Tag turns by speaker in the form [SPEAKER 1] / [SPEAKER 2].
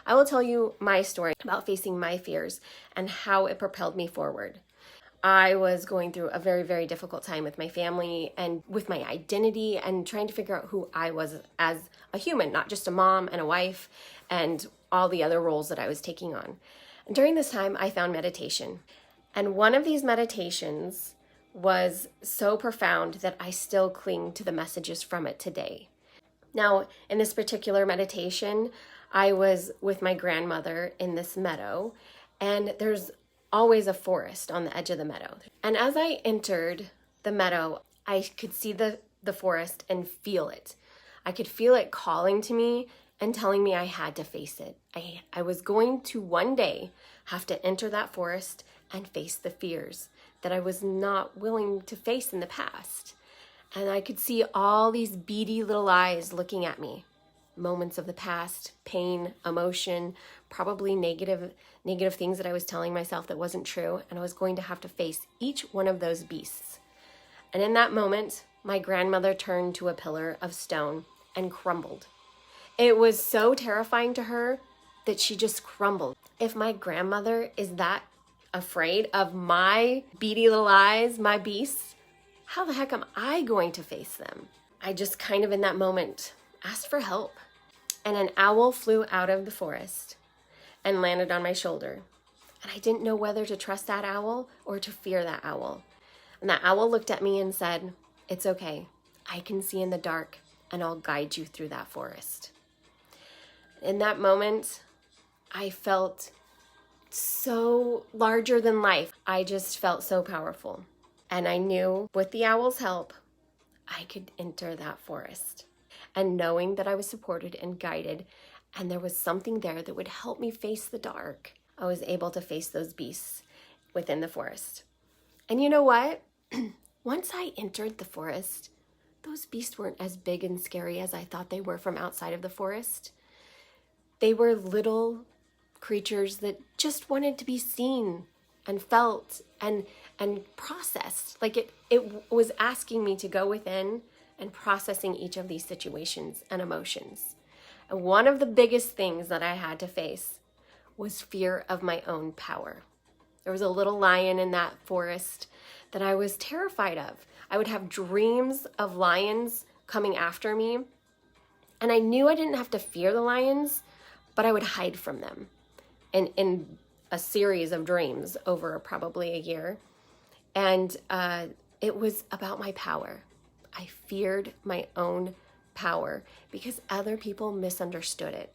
[SPEAKER 1] I will tell you my story about facing my fears and how it propelled me forward. I was going through a very, very difficult time with my family and with my identity and trying to figure out who I was as a human, not just a mom and a wife and all the other roles that I was taking on. And during this time, I found meditation. And one of these meditations was so profound that I still cling to the messages from it today. Now, in this particular meditation, I was with my grandmother in this meadow, and there's always a forest on the edge of the meadow. And as I entered the meadow, I could see the forest and feel it. I could feel it calling to me and telling me I had to face it. I was going to one day have to enter that forest and face the fears that I was not willing to face in the past. And I could see all these beady little eyes looking at me. Moments of the past, pain, emotion, probably negative things that I was telling myself that wasn't true, and I was going to have to face each one of those beasts. And in that moment, my grandmother turned to a pillar of stone and crumbled. It was so terrifying to her that she just crumbled. If my grandmother is that afraid of my beady little eyes, my beasts, how the heck am I going to face them? I just kind of in that moment asked for help. And an owl flew out of the forest and landed on my shoulder. And I didn't know whether to trust that owl or to fear that owl. And that owl looked at me and said, "It's okay. I can see in the dark and I'll guide you through that forest." In that moment, I felt so larger than life. I just felt so powerful. And I knew with the owl's help, I could enter that forest. And knowing that I was supported and guided, and there was something there that would help me face the dark, I was able to face those beasts within the forest. And you know what? Once I entered the forest, those beasts weren't as big and scary as I thought they were from outside of the forest. They were little creatures that just wanted to be seen and felt and processed. Like it was asking me to go within and processing each of these situations and emotions. And one of the biggest things that I had to face was fear of my own power. There was a little lion in that forest that I was terrified of. I would have dreams of lions coming after me. And I knew I didn't have to fear the lions, but I would hide from them in a series of dreams over probably a year. And it was about my power. I feared my own power because other people misunderstood it.